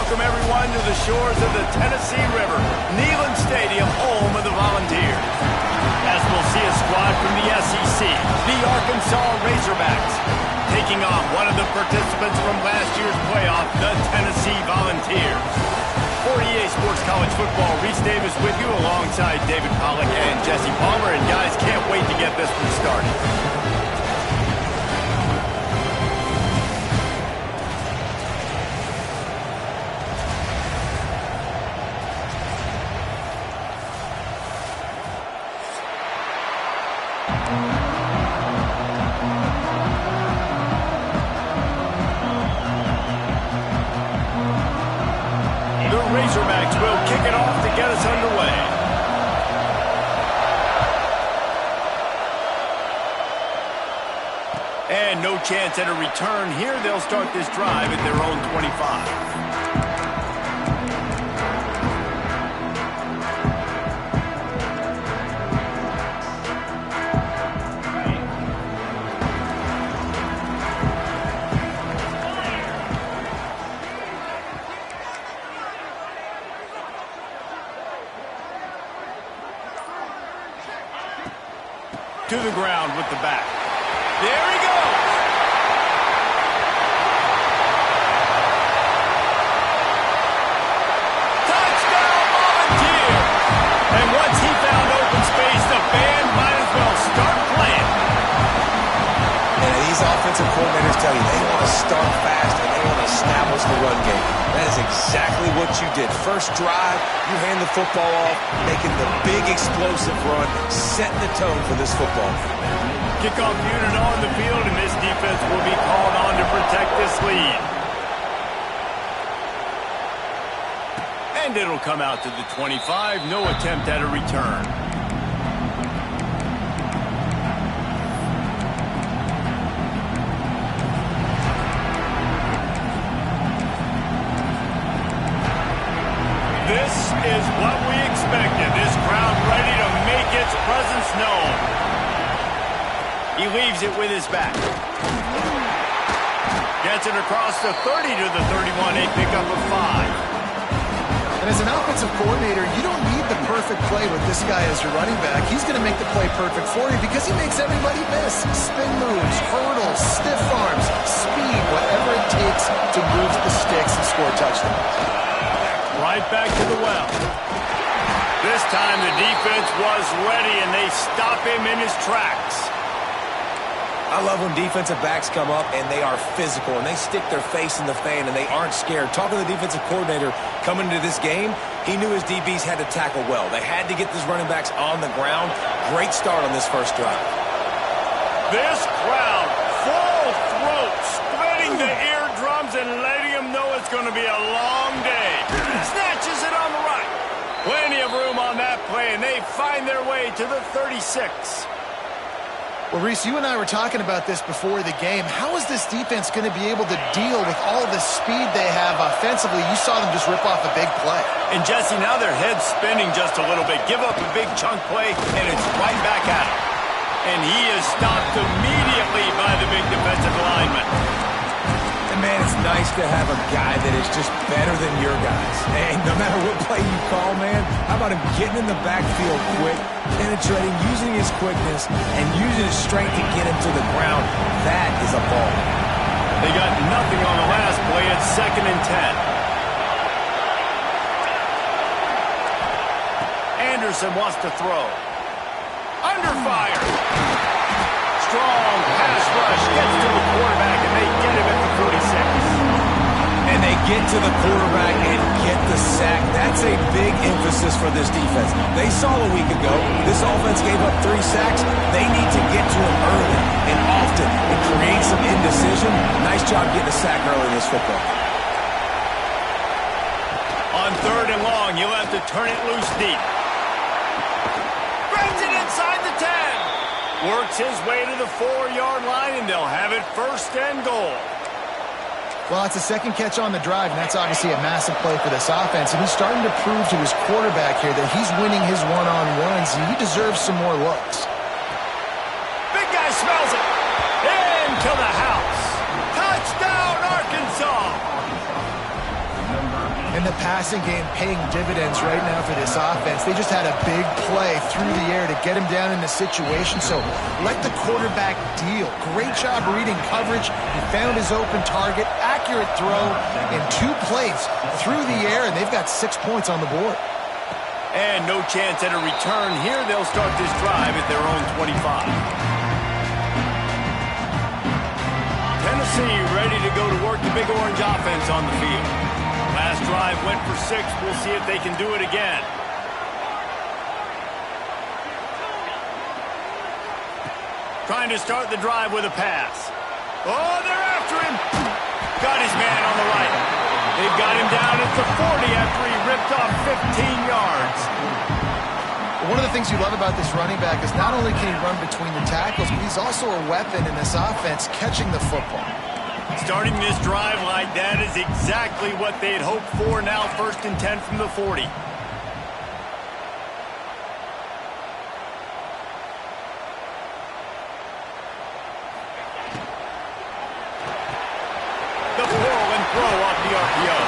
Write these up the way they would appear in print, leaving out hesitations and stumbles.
welcome everyone to the shores of the Tennessee River, Neyland Stadium, home of the Volunteers. As we'll see a squad from the SEC, the Arkansas Razorbacks, taking on one of the participants from last year's playoff, the Tennessee Volunteers. 48 Sports College Football, Reese Davis with you alongside David Pollack and Jesse Palmer. And guys, can't wait to get this one started. Razorbacks will kick it off to get us underway. And no chance at a return here. They'll start this drive at their own 25. To the ground with the back. There he goes. Touchdown, Volunteer. And once he found open space, the band might as well start playing. And these offensive coordinators tell you they want to start fast and they want to establish the run game. That is exactly what you did. First drive, you hand the football off, making the big explosive run, setting the tone for this football. Kickoff unit on the field, and this defense will be called on to protect this lead. And it'll come out to the 25. No attempt at a return. This is what we expected. This crowd ready to make its presence known. He leaves it with his back. Gets it across the 30 to the 31, a pickup of 5. And as an offensive coordinator, you don't need the perfect play with this guy as your running back. He's going to make the play perfect for you because he makes everybody miss. Spin moves, hurdles, stiff arms, speed, whatever it takes to move the sticks and score touchdowns. Right back to the well. This time the defense was ready, and they stop him in his tracks. I love when defensive backs come up and they are physical and they stick their face in the fan and they aren't scared. Talking to the defensive coordinator coming into this game, he knew his DBs had to tackle well. They had to get these running backs on the ground. Great start on this first drive. This crowd, full throat, splitting the eardrums and letting them know it's going to be a long day. Snatches it on the right. Plenty of room on that play, and they find their way to the 36. Well, Reese, you and I were talking about this before the game. How is this defense going to be able to deal with all the speed they have offensively? You saw them just rip off a big play. And, Jesse, now their head's spinning just a little bit. Give up a big chunk play, and it's right back at him. And he is stopped immediately by the big defensive lineman. And, man, it's nice to have a guy that is just better than your guys. And no matter what play you call, man, how about him getting in the backfield quick, penetrating, using his quickness, and using his strength to get him to the ground? That is a ball. They got nothing on the last play. It's 2nd and 10. Anderson wants to throw. Under fire. Strong pass rush. Gets to the quarterback, and they get him at the 46. And they get to the quarterback and get the sack. That's a big emphasis for this defense. They saw a week ago, this offense gave up 3 sacks. They need to get to him early and often and create some indecision. Nice job getting a sack early in this football. On 3rd and long, you'll have to turn it loose deep. Grabs it inside the 10. Works his way to the 4-yard line, and they'll have it 1st and goal. Well, it's a second catch on the drive, and that's obviously a massive play for this offense. And he's starting to prove to his quarterback here that he's winning his one-on-ones, and he deserves some more looks. Big guy smells it. Into the house. Touchdown, Arkansas. And the passing game paying dividends right now for this offense. They just had a big play through the air to get him down in the situation. So let the quarterback deal. Great job reading coverage. He found his open target. Accurate throw in 2 plays through the air, and they've got 6 points on the board. And no chance at a return here. They'll start this drive at their own 25. Tennessee ready to go to work the Big Orange offense on the field. Last drive went for 6. We'll see if they can do it again. Trying to start the drive with a pass. Oh, they're after him. Got his man on the right. They've got him down at the 40 after he ripped off 15 yards. One of the things you love about this running back is not only can he run between the tackles, but he's also a weapon in this offense catching the football. Starting this drive like that is exactly what they had hoped for. Now 1st and 10 from the 40. The whirl and throw off the RPO.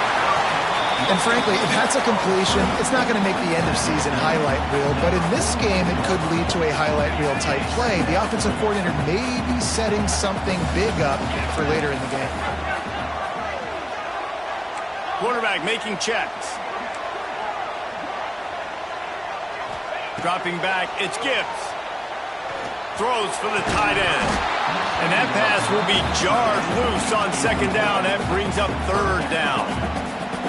And frankly, if that's a completion, it's not going to make the end-of-season highlight reel. But in this game, it could lead to a highlight reel-type play. The offensive coordinator may be setting something big up for later in the game. Quarterback making checks. Dropping back, it's Gibbs. Throws for the tight end. And that pass will be jarred loose on 2nd down. That brings up 3rd down.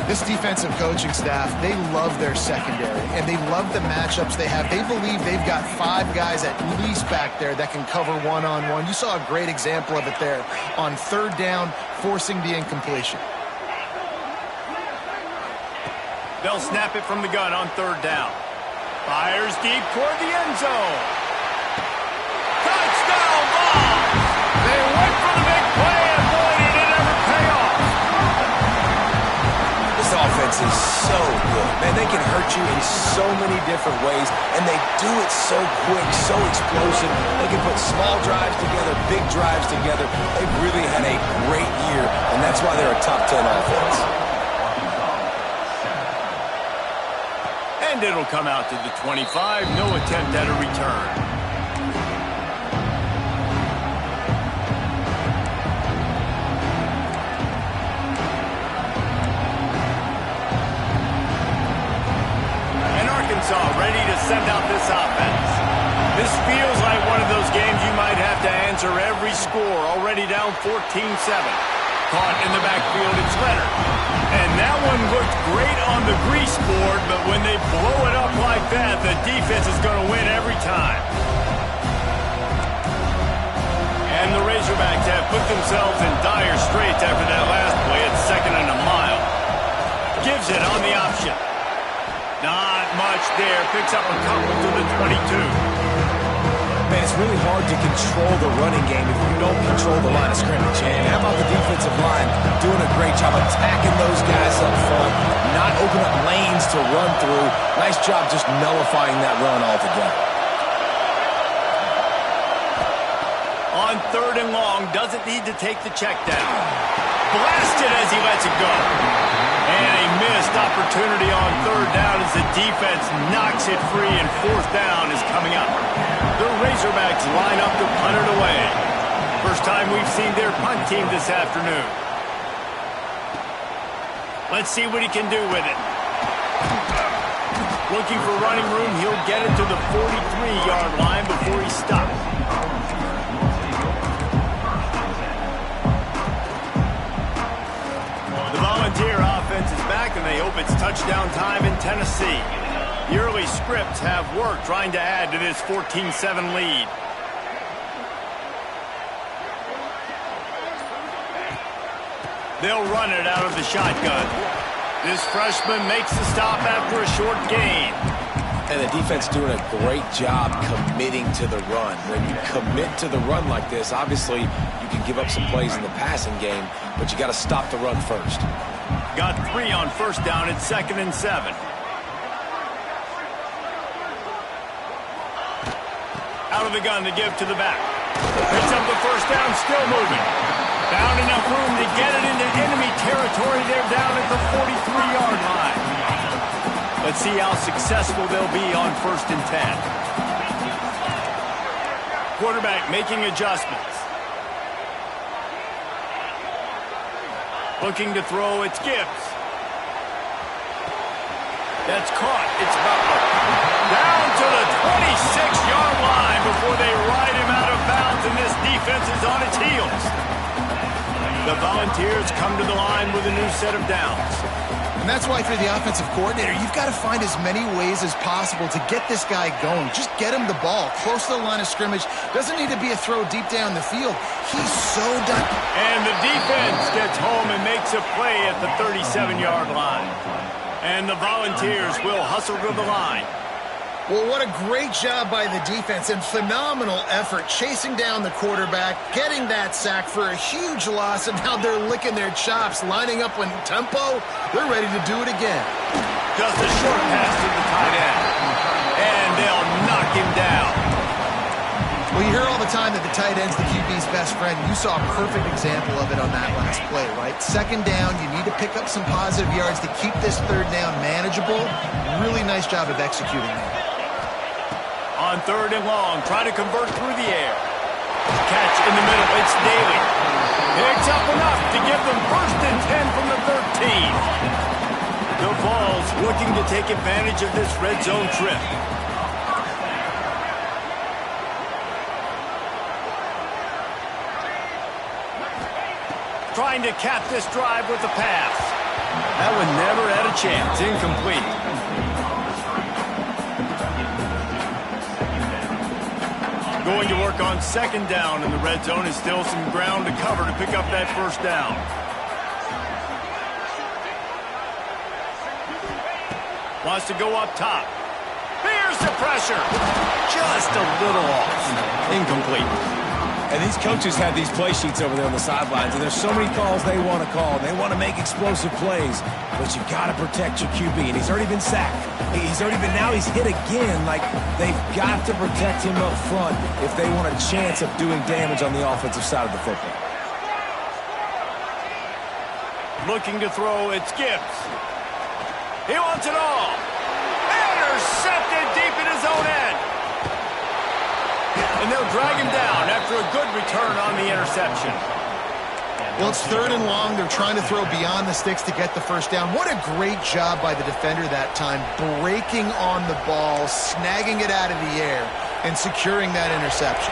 This defensive coaching staff, they love their secondary, and they love the matchups they have. They believe they've got 5 guys at least back there that can cover one-on-one. You saw a great example of it there on 3rd down, forcing the incompletion. They'll snap it from the gun on 3rd down. Fires deep toward the end zone. Touchdown ball! They went for the big play, and boy, did it ever pay off. This offense is so good. Man, they can hurt you in so many different ways, and they do it so quick, so explosive. They can put small drives together, big drives together. They've really had a great year, and that's why they're a top 10 offense. And it'll come out to the 25. No attempt at a return. Ready to send out this offense. This feels like one of those games you might have to answer every score. Already down 14-7. Caught in the backfield, it's Leonard. And that one looked great on the grease board, but when they blow it up like that, the defense is going to win every time. And the Razorbacks have put themselves in dire straits after that last play at 2nd and a mile. Gives it on the option. Not much there. Picks up a couple to the 22. Man, it's really hard to control the running game if you don't control the line of scrimmage. And how about the defensive line doing a great job attacking those guys up front, not opening up lanes to run through. Nice job just nullifying that run altogether. On 3rd and long, doesn't need to take the check down. Blasted as he lets it go. And a missed opportunity on 3rd down as the defense knocks it free, and 4th down is coming up. The Razorbacks line up to punt it away. First time we've seen their punt team this afternoon. Let's see what he can do with it. Looking for running room, he'll get it to the 43-yard line before he stops. Volunteer offense is back, and they hope it's touchdown time in Tennessee. The early scripts have worked trying to add to this 14-7 lead. They'll run it out of the shotgun. This freshman makes the stop after a short gain. And the defense doing a great job committing to the run. When you commit to the run like this, obviously you can give up some plays in the passing game, but you got to stop the run first. Got 3 on 1st down at 2nd and 7. Out of the gun to give to the back. Picks up the 1st down, still moving. Found enough room to get it into enemy territory. They're down at the 43-yard line. Let's see how successful they'll be on 1st and 10. Quarterback making adjustments. Looking to throw, it's Gibbs. That's caught, it's Butler. Down to the 26-yard line before they ride him out of bounds, and this defense is on its heels. The Volunteers come to the line with a new set of downs. And that's why, if you're the offensive coordinator, you've got to find as many ways as possible to get this guy going. Just get him the ball close to the line of scrimmage. Doesn't need to be a throw deep down the field. He's so done. And the defense gets home and makes a play at the 37-yard line. And the Volunteers will hustle to the line. Well, what a great job by the defense and phenomenal effort chasing down the quarterback, getting that sack for a huge loss, and now they're licking their chops, lining up in tempo. They're ready to do it again. Just a short pass to the tight end. And they'll knock him down. Well, you hear all the time that the tight end's the QB's best friend. You saw a perfect example of it on that last play, right? 2nd down, you need to pick up some positive yards to keep this 3rd down manageable. Really nice job of executing that. On 3rd and long, try to convert through the air. Catch in the middle, it's Daly. Picks up enough to give them 1st and 10 from the 13. The Vols looking to take advantage of this red zone trip. Trying to cap this drive with a pass. That one never had a chance. Incomplete. Going to work on 2nd down in the red zone. Is still some ground to cover to pick up that 1st down. Wants to go up top. Here's the pressure. Just a little off. Incomplete. And these coaches have these play sheets over there on the sidelines, and there's so many calls they want to call. They want to make explosive plays, but you got to protect your QB, and he's already been sacked. Now he's hit again. Like, they've got to protect him up front if they want a chance of doing damage on the offensive side of the football. Looking to throw, it's Gibbs. He wants it all. Intercepted deep in his own end. And they'll drag him down after a good return on the interception. Well, it's 3rd and long. They're trying to throw beyond the sticks to get the 1st down. What a great job by the defender that time, breaking on the ball, snagging it out of the air, and securing that interception.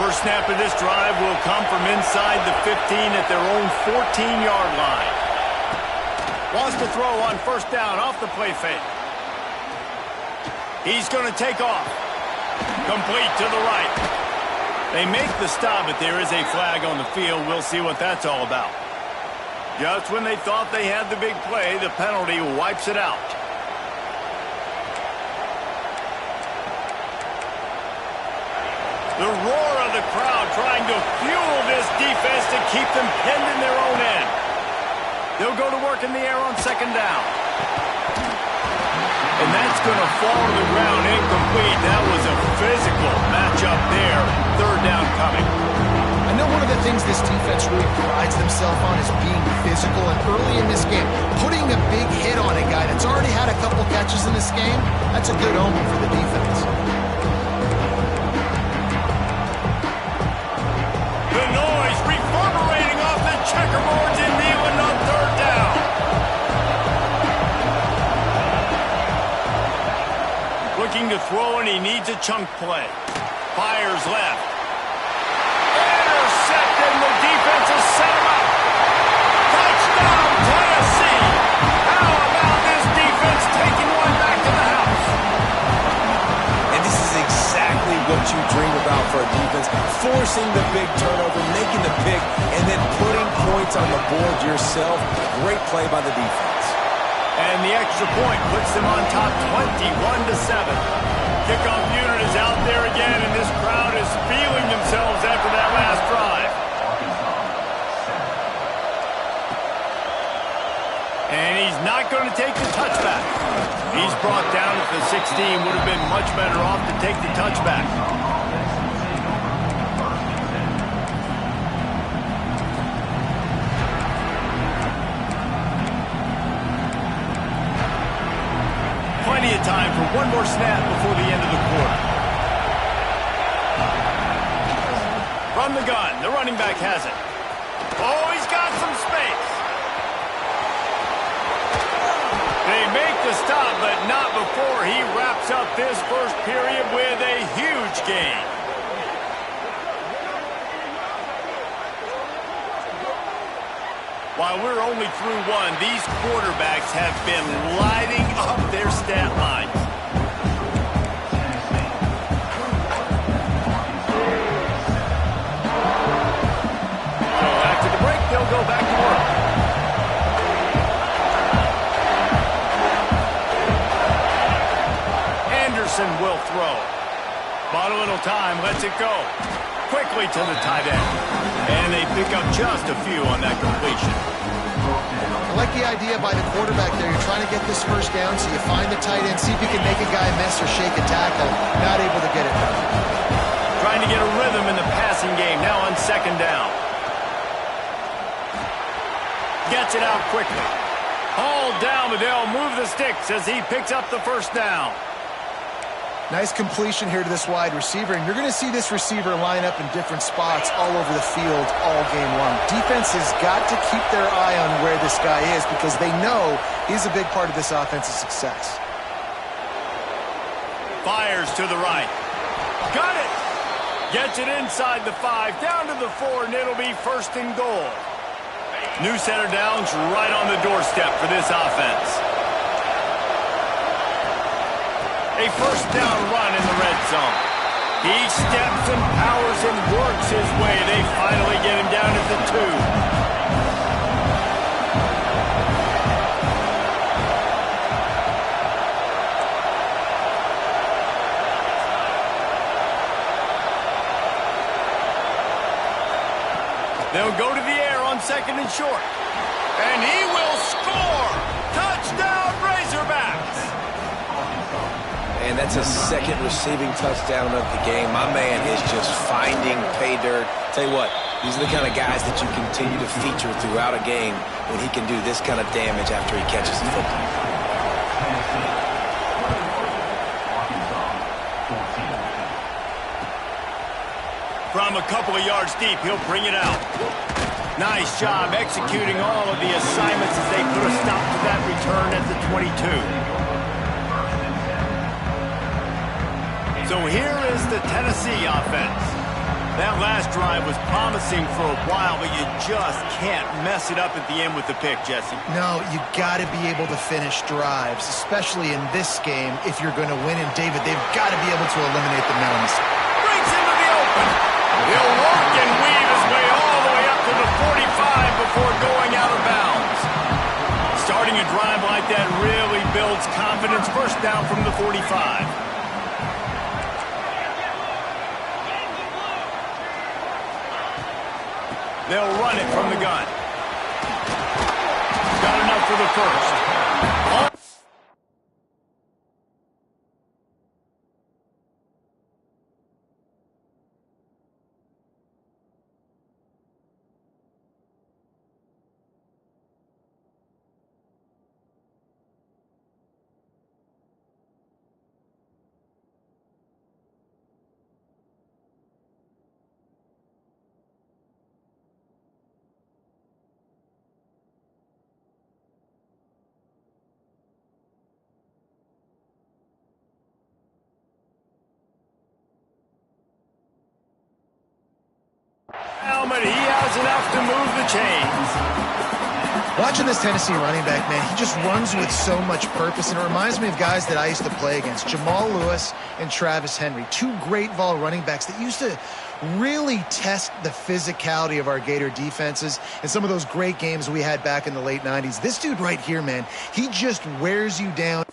First snap of this drive will come from inside the 15 at their own 14-yard line. Wants to throw on 1st down off the play fake. He's going to take off. Complete to the right. They make the stop, but there is a flag on the field. We'll see what that's all about. Just when they thought they had the big play, the penalty wipes it out. The roar of the crowd trying to fuel this defense to keep them pinned in their own end. They'll go to work in the air on 2nd down. And that's going to fall to the ground incomplete. That was a physical matchup there. 3rd down coming. I know one of the things this defense really prides themselves on is being physical. And early in this game, putting a big hit on a guy that's already had a couple catches in this game, that's a good omen for the defense. The noise reverberating off the checkerboards in Neyland on 3rd down. Looking to throw, and he needs a chunk play. Fires left. Intercepted, the defense has set him up. Touchdown, Tennessee! How about this defense taking one back to the house? And this is exactly what you dream about for a defense. Forcing the big turnover, making the pick, and then putting points on the board yourself. Great play by the defense. And the extra point puts them on top 21-7. Kickoff unit is out there again, and this crowd is feeling themselves after that last drive. And he's not going to take the touchback. He's brought down at the 16. Would have been much better off to take the touchback. time for one more snap before the end of the quarter. From the gun, the running back has it. Oh, he's got some space. They make the stop, but not before he wraps up this first period with a huge gain. While we're only through one, these quarterbacks have been lighting up their stat lines. So after the break, they'll go back to work. Anderson will throw. Bought a little time, lets it go. Quickly to the tight end. And they pick up just a few on that completion. I like the idea by the quarterback there. You're trying to get this first down, so you find the tight end, see if you can make a guy miss or shake a tackle. Not able to get it done. Trying to get a rhythm in the passing game, now on second down. Gets it out quickly. Hauled down, but they'll move the sticks as he picks up the first down. Nice completion here to this wide receiver, and you're going to see this receiver line up in different spots all over the field all game long. Defense has got to keep their eye on where this guy is because they know he's a big part of this offense's success. Fires to the right. Got it! Gets it inside the 5, down to the 4, and it'll be first and goal. New set of downs right on the doorstep for this offense. A first down run in the red zone. He steps and powers and works his way. They finally get him down at the 2. They'll go to the air on second and short. And he will score! Touchdown, Razorbacks! And that's his second receiving touchdown of the game. My man is just finding pay dirt. Tell you what, these are the kind of guys that you continue to feature throughout a game when he can do this kind of damage after he catches the football. From a couple of yards deep, he'll bring it out. Nice job executing all of the assignments as they put a stop to that return at the 22. So here is the Tennessee offense. That last drive was promising for a while, but you just can't mess it up at the end with the pick, Jesse. No, you got to be able to finish drives, especially in this game if you're going to win. And David, they've got to be able to eliminate the mental mistake. Breaks into the open. He'll work and weave his way all the way up to the 45 before going out of bounds. Starting a drive like that really builds confidence. First down from the 45. They'll run it from the gun. Got enough for the first. Helmet, he has enough to move the chains. Watching this Tennessee running back, man, he just runs with so much purpose, and it reminds me of guys that I used to play against, Jamal Lewis and Travis Henry, two great vol running backs that used to really test the physicality of our Gator defenses and some of those great games we had back in the late 90s. This dude right here, man, he just wears you down.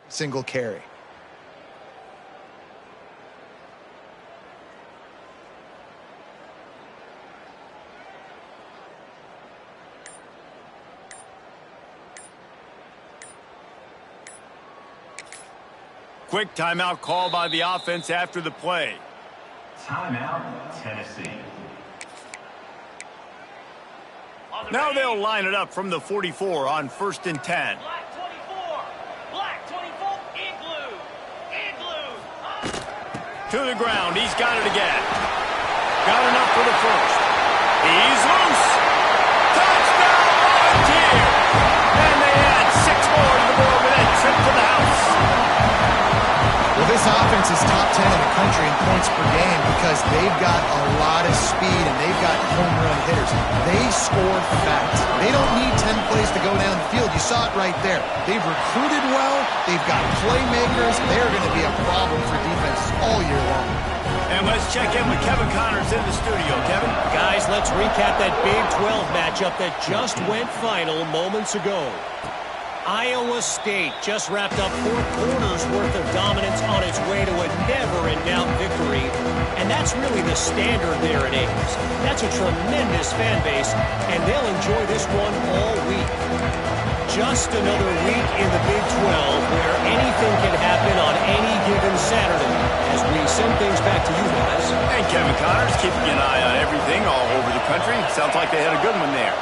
single carry. Quick timeout call by the offense after the play. Timeout, Tennessee. Now they'll line it up from the 44 on 1st and 10. Black 24. Black 24. Igloo. To the ground. He's got it again. Got enough for the first. He's loose. Touchdown, Volunteer! And they add 6 more to the board with a trip to the house. Well, this offense is top 10 in the country in points per game because they've got a lot of speed and they've got home run hitters. They score fast. They don't need 10 plays to go down the field. You saw it right there. They've recruited well. They've got playmakers. They're going to be a problem for defense all year long. And let's check in with Kevin Connors in the studio. Kevin? Guys, let's recap that Big 12 matchup that just went final moments ago. Iowa State just wrapped up 4 quarters worth of dominance on its way to a never-in-doubt victory. And that's really the standard there at Ames. That's a tremendous fan base, and they'll enjoy this one all week. Just another week in the Big 12 where anything can happen on any given Saturday. As we send things back to you guys. And Kevin Connors keeping an eye on everything all over the country. Sounds like they had a good one there.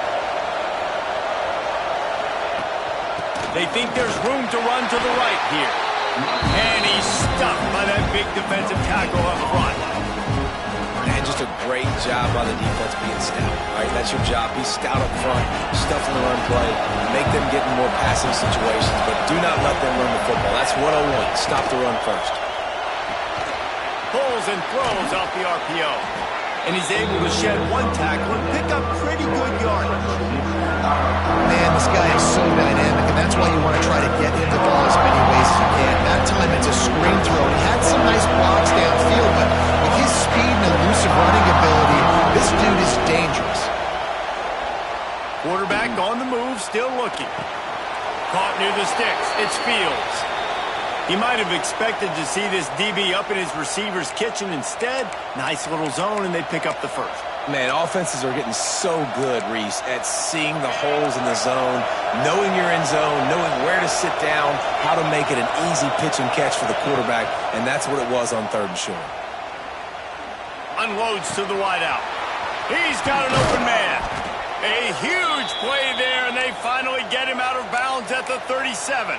They think there's room to run to the right here. And he's stuffed by that big defensive tackle up front. And just a great job by the defense being stout. All right, that's your job. Be stout up front, stuff in the run play, make them get in more passing situations, but do not let them run the football. That's 101. Stop the run first. Pulls and throws off the RPO. And he's able to shed 1 tackle and pick up pretty good yardage. Man, this guy is so dynamic, and that's why you want to try to get him the ball as many ways as you can. That time it's a screen throw. He had some nice blocks downfield, but with his speed and elusive running ability, this dude is dangerous. Quarterback on the move, still looking. Caught near the sticks. It's Fields. He might have expected to see this DB up in his receiver's kitchen. Instead, nice little zone, and they pick up the first. Man, offenses are getting so good, Reese, at seeing the holes in the zone, knowing you're in zone, knowing where to sit down, how to make it an easy pitch and catch for the quarterback, and that's what it was on 3rd and short. Unloads to the wideout. He's got an open man. A huge play there, and they finally get him out of bounds at the 37.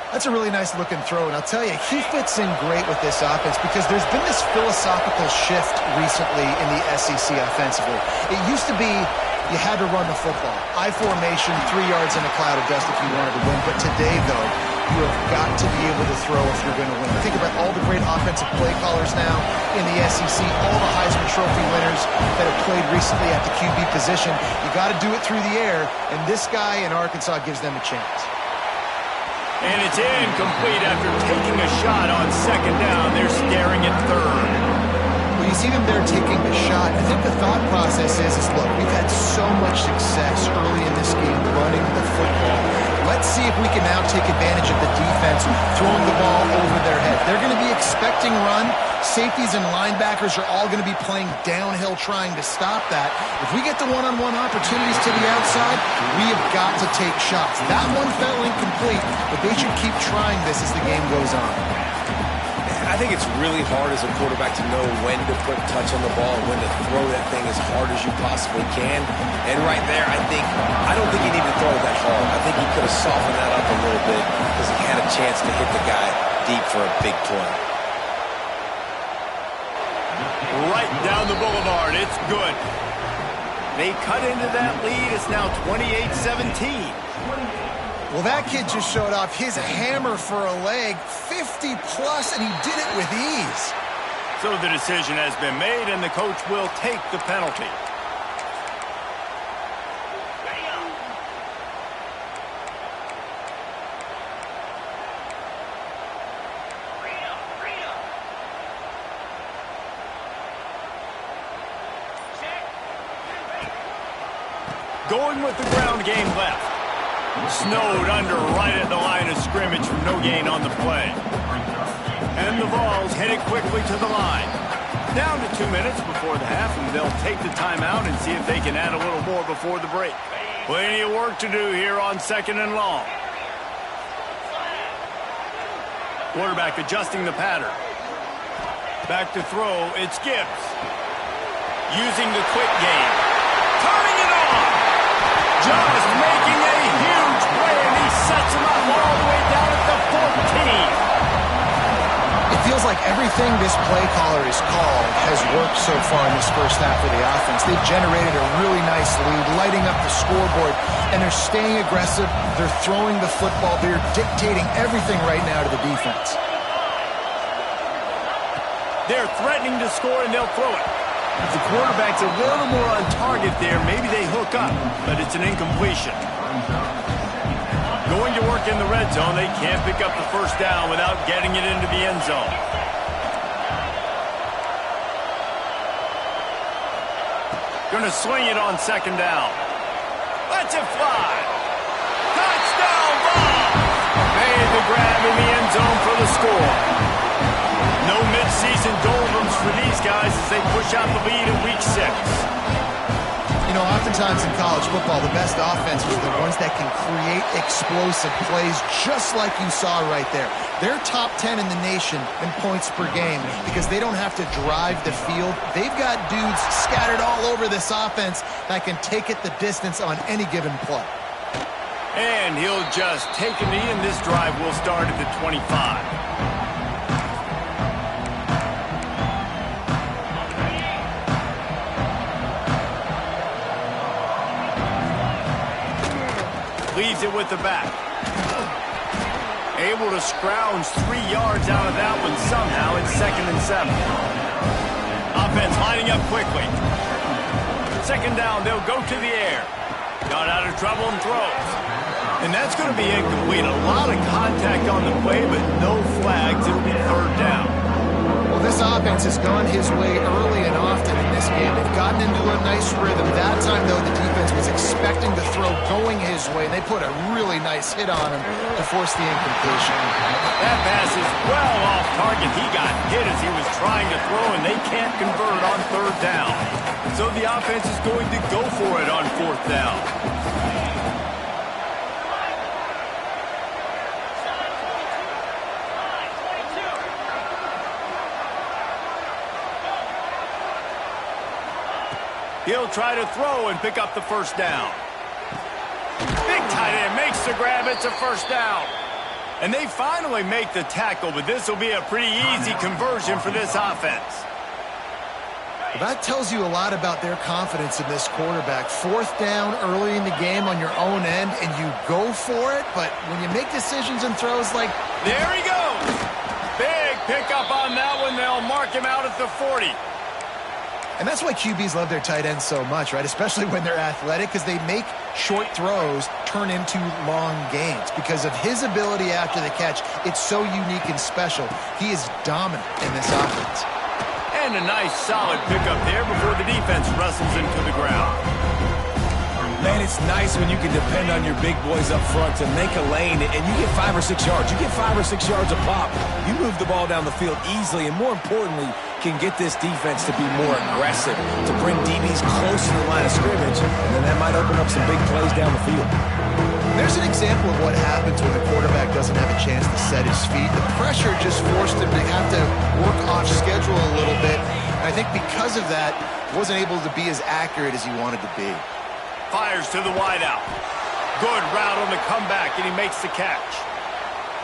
That's a really nice looking throw, and I'll tell you, he fits in great with this offense because there's been this philosophical shift recently in the SEC offensively. It used to be you had to run the football. I formation, 3 yards in a cloud of dust if you wanted to win. But today, though, you have got to be able to throw if you're going to win. Think about all the great offensive play callers now in the SEC, all the Heisman Trophy winners that have played recently at the QB position. You got to do it through the air, and this guy in Arkansas gives them a chance. And it's incomplete after taking a shot on 2nd down. They're staring at 3rd. Well, you see them there taking the shot. I think the thought process is look, we've had so much success early in this game running the football. Let's see if we can now take advantage of the defense throwing the ball over their head. They're going to be expecting run. Safeties and linebackers are all going to be playing downhill trying to stop that. If we get the one-on-one opportunities to the outside, we have got to take shots. That one fell incomplete, but they should keep trying this as the game goes on. I think it's really hard as a quarterback to know when to put touch on the ball and when to throw that thing as hard as you possibly can. And right there, I don't think he needed to throw it that hard. I think he could have softened that up a little bit because he had a chance to hit the guy deep for a big play. Right down the boulevard. It's good. They cut into that lead. It's now 28-17. Well, that kid just showed off his hammer for a leg, 50-plus, and he did it with ease. So the decision has been made, and the coach will take the penalty. Going with the ground game left. Snowed under right at the line of scrimmage from no gain on the play. And the Vols headed quickly to the line. Down to 2 minutes before the half, and they'll take the timeout and see if they can add a little more before the break. Plenty of work to do here on 2nd and long. Quarterback adjusting the pattern. Back to throw, it's Gibbs. Using the quick game. Turning it on! Just making a huge play, and he sets him up all the way down at the 14. It feels like everything this play caller has called has worked so far in this first half of the offense. They've generated a really nice lead, lighting up the scoreboard, and they're staying aggressive. They're throwing the football. They're dictating everything right now to the defense. They're threatening to score, and they'll throw it. If the quarterback's a little more on target there, maybe they hook up, but it's an incompletion. Going to work in the red zone, they can't pick up the first down without getting it into the end zone. Going to swing it on 2nd down. Lets it fly. Touchdown ball! Made the grab in the end zone for the score. No midseason doldrums for these guys as they push out the lead in week 6. You know, oftentimes in college football, the best offenses are the ones that can create explosive plays just like you saw right there. They're top 10 in the nation in points per game because they don't have to drive the field. They've got dudes scattered all over this offense that can take it the distance on any given play. And he'll just take a knee, and this drive will start at the 25. Leaves it with the back. Able to scrounge 3 yards out of that one somehow. It's 2nd and 7. Offense lining up quickly. 2nd down, they'll go to the air. Got out of trouble and throws. And that's going to be incomplete. A lot of contact on the play, but no flags. It'll be 3rd down. Well, this offense has gone his way early and often in this game. They've gotten into a nice rhythm. That time, though, the defense was expecting the throw going his way. They put a really nice hit on him to force the incompletion. That pass is well off target. He got hit as he was trying to throw, and they can't convert on 3rd down. So the offense is going to go for it on 4th down. He'll try to throw and pick up the 1st down. Big tight end makes the grab. It's a 1st down. And they finally make the tackle, but this will be a pretty easy conversion for this offense. Well, that tells you a lot about their confidence in this quarterback. 4th down early in the game on your own end, and you go for it, but when you make decisions and throws like... There he goes! Big pickup on that one. They'll mark him out at the 40. And that's why QBs love their tight ends so much, right? Especially when they're athletic, because they make short throws turn into long gains. Because of his ability after the catch, it's so unique and special. He is dominant in this offense. And a nice solid pickup there before the defense wrestles into the ground. Man, it's nice when you can depend on your big boys up front to make a lane, and you get 5 or 6 yards. You get 5 or 6 yards a pop. You move the ball down the field easily, and more importantly, can get this defense to be more aggressive, to bring DBs close to the line of scrimmage, and then that might open up some big plays down the field. There's an example of what happens when the quarterback doesn't have a chance to set his feet. The pressure just forced him to have to work off schedule a little bit. And I think because of that, wasn't able to be as accurate as he wanted to be. Fires to the wideout. Good route on the comeback, and he makes the catch.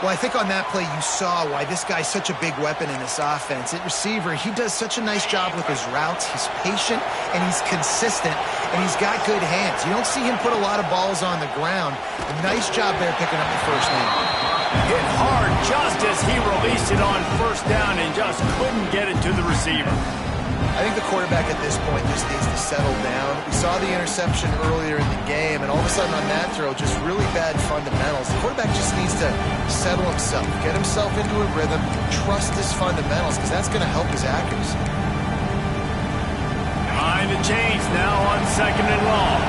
Well, I think on that play you saw why this guy's such a big weapon in this offense. At receiver, he does such a nice job with his routes. He's patient, and he's consistent, and he's got good hands. You don't see him put a lot of balls on the ground. Nice job there picking up the 1st down. Hit hard just as he released it on 1st down and just couldn't get it to the receiver. I think the quarterback at this point just needs to settle down. We saw the interception earlier in the game, and all of a sudden on that throw, just really bad fundamentals. The quarterback just needs to settle himself, get himself into a rhythm, trust his fundamentals, because that's going to help his accuracy. Behind the chains now on 2nd and long.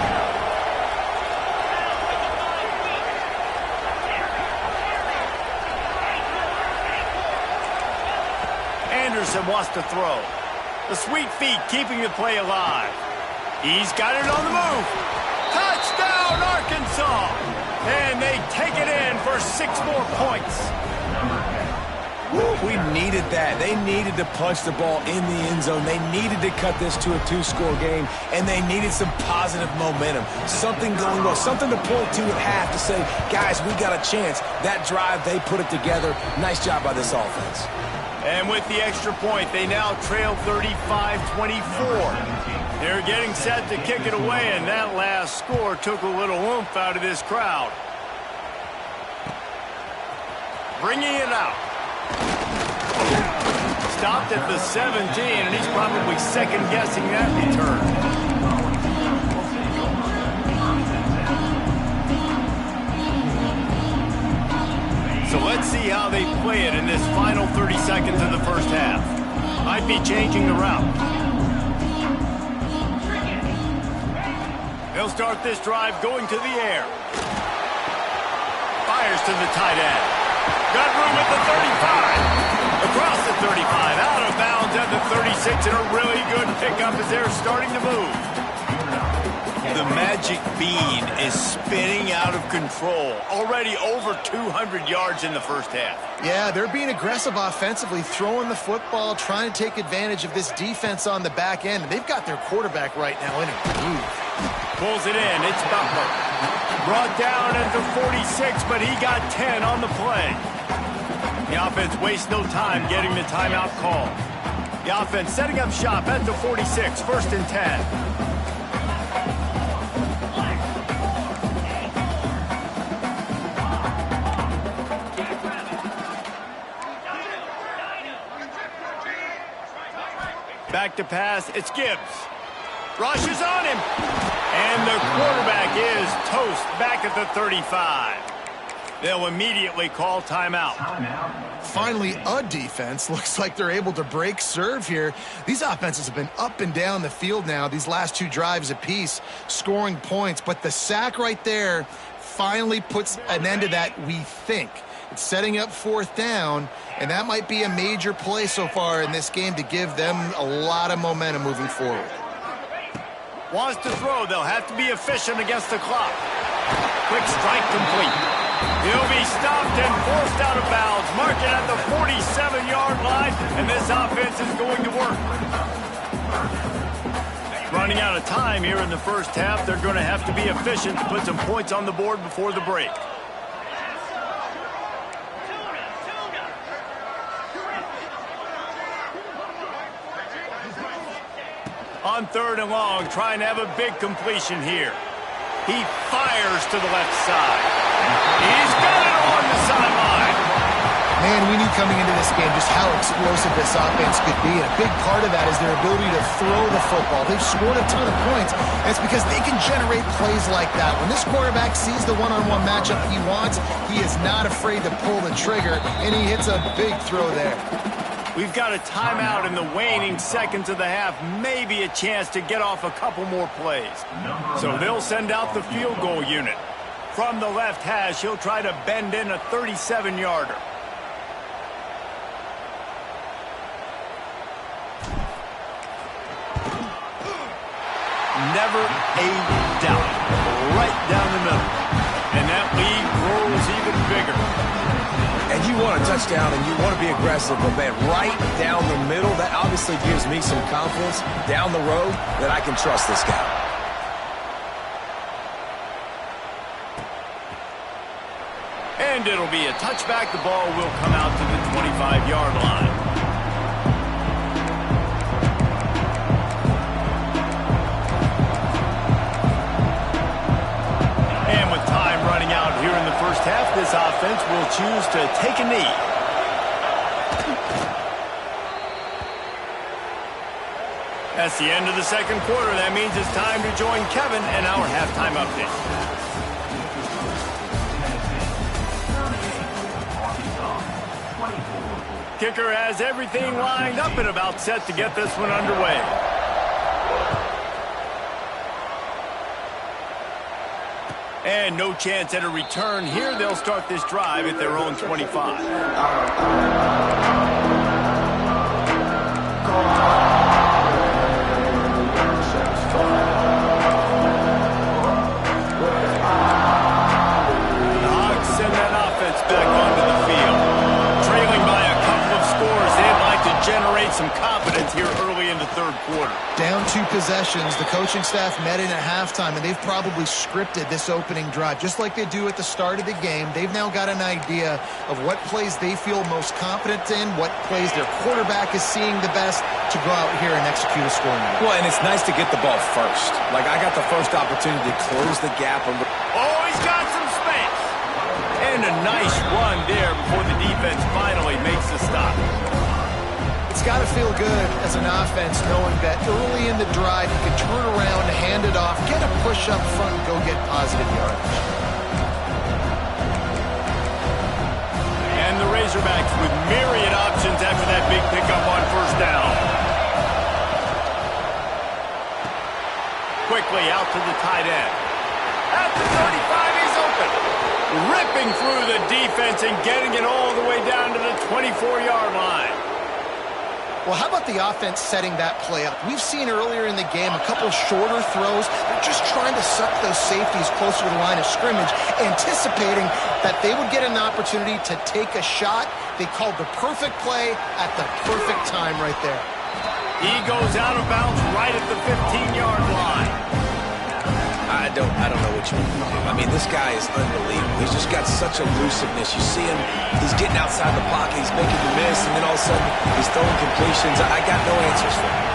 Anderson wants to throw. The sweet feet keeping the play alive. He's got it on the move. Touchdown, Arkansas! And they take it in for 6 more points. We needed that. They needed to punch the ball in the end zone. They needed to cut this to a 2-score game, and they needed some positive momentum. Something going well, something to pull to at half to say, guys, we got a chance. That drive, they put it together. Nice job by this offense. And with the extra point, they now trail 35-24. They're getting set to kick it away, and that last score took a little oomph out of this crowd. Bringing it out. Stopped at the 17, and he's probably second-guessing that return. So let's see how they play it in this final 30 seconds of the first half. Might be changing the route. They'll start this drive going to the air. Fires to the tight end. Got room at the 35. Across the 35, out of bounds at the 36, and a really good pickup as they're starting to move. The magic bean is spinning out of control. Already over 200 yards in the first half. Yeah, they're being aggressive offensively, throwing the football, trying to take advantage of this defense on the back end. And they've got their quarterback right now in a groove. Pulls it in. It's Butler. Brought down at the 46, but he got 10 on the play. The offense wastes no time getting the timeout call. The offense setting up shop at the 46, 1st and 10. Back to pass, it's Gibbs. Rushes on him. And the quarterback is toast back at the 35. They'll immediately call timeout. Finally, a defense. Looks like they're able to break serve here. These offenses have been up and down the field now, these last 2 drives apiece, scoring points. But the sack right there finally puts an end to that, we think. It's setting up 4th down, and that might be a major play so far in this game to give them a lot of momentum moving forward. Wants to throw. They'll have to be efficient against the clock. Quick strike complete. He'll be stopped and forced out of bounds. Mark it at the 47-yard line, and this offense is going to work. Running out of time here in the first half. They're going to have to be efficient to put some points on the board before the break. On 3rd and long, trying to have a big completion here. He fires to the left side. He's got it on the sideline. Man, we knew coming into this game just how explosive this offense could be. And a big part of that is their ability to throw the football. They've scored a ton of points, and it's because they can generate plays like that. When this quarterback sees the one-on-one matchup he wants, he is not afraid to pull the trigger, and he hits a big throw there. We've got a timeout in the waning seconds of the half. Maybe a chance to get off a couple more plays. So they'll send out the field goal unit. From the left hash, he'll try to bend in a 37-yarder. Never a doubt. Right down the middle. And that lead grows even bigger. And you want a touchdown and you want to be aggressive, but man, right down the middle, that obviously gives me some confidence down the road that I can trust this guy. And it'll be a touchback. The ball will come out to the 25-yard line. And with time running out here in the first half, this offense will choose to take a knee. That's the end of the second quarter. That means it's time to join Kevin in our halftime update. Kicker has everything lined up and about set to get this one underway. And no chance at a return here. They'll start this drive at their own 25. Back onto the field. Trailing by a couple of scores, they'd like to generate some confidence here early in the third quarter. Down 2 possessions, the coaching staff met in at halftime, and they've probably scripted this opening drive. Just like they do at the start of the game, they've now got an idea of what plays they feel most confident in, what plays their quarterback is seeing the best to go out here and execute a scoring drive. Well, and it's nice to get the ball first. Like, I got the first opportunity to close the gap. Oh, he's got some space. And a nice run there before the defense finally makes the stop. It's got to feel good as an offense knowing that early in the drive you can turn around, hand it off, get a push up front, and go get positive yardage. And the Razorbacks with myriad options after that big pickup on first down. Quickly out to the tight end. At the 35, he's open. Ripping through the defense and getting it all the way down to the 24-yard line. Well, how about the offense setting that play up? We've seen earlier in the game a couple shorter throws. They're just trying to suck those safeties closer to the line of scrimmage, anticipating that they would get an opportunity to take a shot. They called the perfect play at the perfect time right there. He goes out of bounds right at the 15-yard line. I don't know what you want to do. I mean, this guy is unbelievable. He's just got such elusiveness. You see him, he's getting outside the pocket, he's making you miss, and then all of a sudden he's throwing completions. I got no answers for him.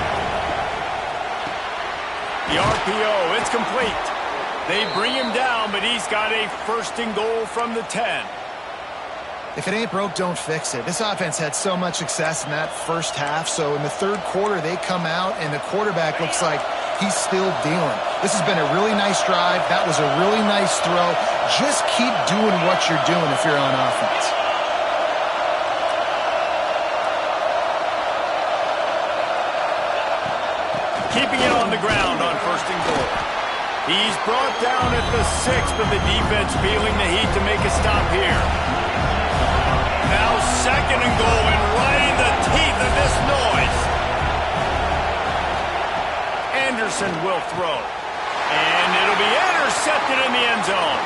The RPO, it's complete. They bring him down, but he's got a first and goal from the 10. If it ain't broke, don't fix it. This offense had so much success in that first half, so in the third quarter they come out and the quarterback looks like he's still dealing. This has been a really nice drive. That was a really nice throw. Just keep doing what you're doing if you're on offense. Keeping it on the ground on first and goal. He's brought down at the 6, but the defense feeling the heat to make a stop here. Now second and goal, and right in the teeth of this noise. Anderson will throw. And it'll be intercepted in the end zone.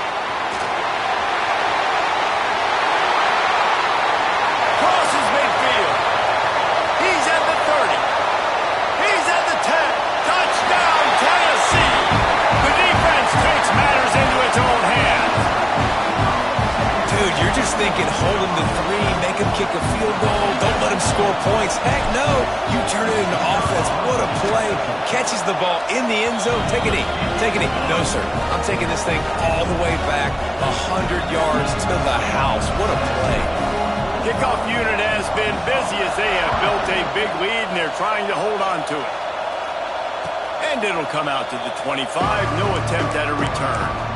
Crosses midfield. He's at the 30. He's at the 10. Touchdown, Tennessee. The defense takes matters into its own hands. Dude, you're just thinking, hold him to 3, make him kick a field goal, don't let him score points. Heck no, you turn it into offense. What a play. Catches the ball in the end zone. Take a knee. Take a knee. No, sir. I'm taking this thing all the way back 100 yards to the house. What a play. Kickoff unit has been busy as they have built a big lead, and they're trying to hold on to it. And it'll come out to the 25. No attempt at a return.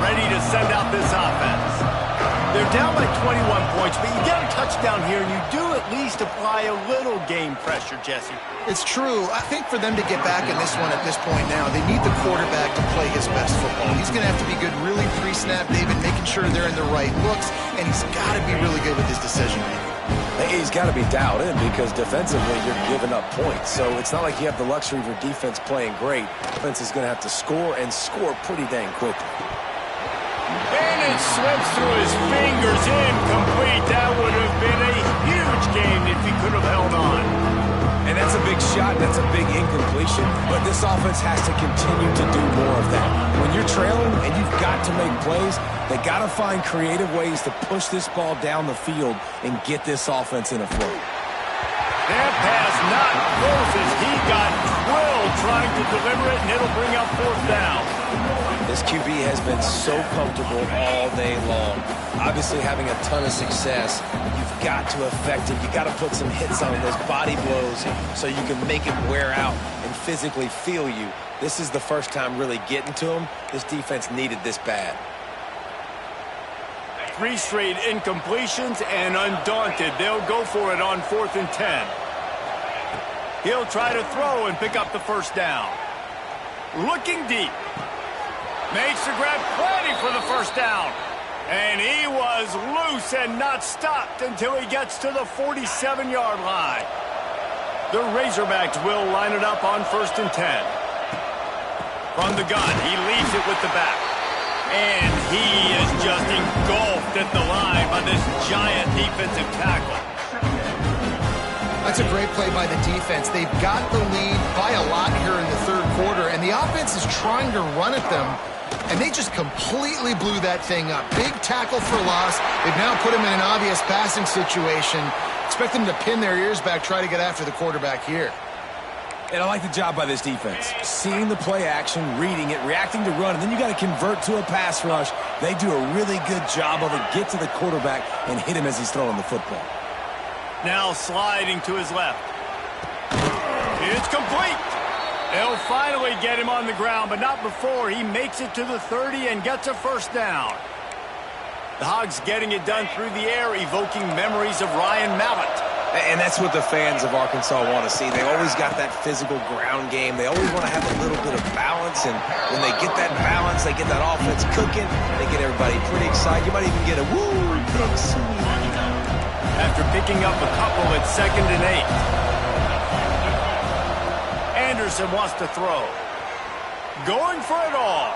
Ready to send out this offense. They're down by 21 points, but you get a touchdown here, and you do at least apply a little game pressure, Jesse. It's true. I think for them to get back in this one at this point now, they need the quarterback to play his best football. He's going to have to be good really pre-snap, David, making sure they're in the right looks, and he's got to be really good with his decision-making. He's got to be dialed in because defensively you're giving up points. So it's not like you have the luxury of your defense playing great. Defense is going to have to score and score pretty dang quickly. And it slips through his fingers, incomplete. That would have been a huge game if he could have held on. And that's a big shot, that's a big incompletion, but this offense has to continue to do more of that. When you're trailing and you've got to make plays, they got to find creative ways to push this ball down the field and get this offense in a flow. That pass not close as he got drilled trying to deliver it, and it'll bring up fourth down. This QB has been so comfortable all day long. Obviously having a ton of success. You've got to affect it. You got to put some hits on him, those body blows, so you can make him wear out and physically feel you. This is the first time really getting to him. This defense needed this bad. 3 straight incompletions, and undaunted, they'll go for it on 4th and 10. He'll try to throw and pick up the first down. Looking deep. Makes the grab, plenty for the first down. And he was loose and not stopped until he gets to the 47-yard line. The Razorbacks will line it up on 1st and 10. From the gun, he leaves it with the back. And he is just engulfed at the line by this giant defensive tackle. That's a great play by the defense. They've got the lead by a lot here in the third quarter, and the offense is trying to run at them, and they just completely blew that thing up. Big tackle for loss. They've now put him in an obvious passing situation. Expect them to pin their ears back, try to get after the quarterback here. And I like the job by this defense. Seeing the play action, reading it, reacting to run, and then you got to convert to a pass rush. They do a really good job of it. Get to the quarterback and hit him as he's throwing the football. Now sliding to his left. It's complete. They'll finally get him on the ground, but not before he makes it to the 30 and gets a first down. The Hogs getting it done through the air, evoking memories of Ryan Mallett. And that's what the fans of Arkansas want to see. They always got that physical ground game. They always want to have a little bit of balance, and when they get that balance, they get that offense cooking, they get everybody pretty excited. You might even get a woo, big swing. After picking up a couple at 2nd and 8. Anderson wants to throw. Going for it all.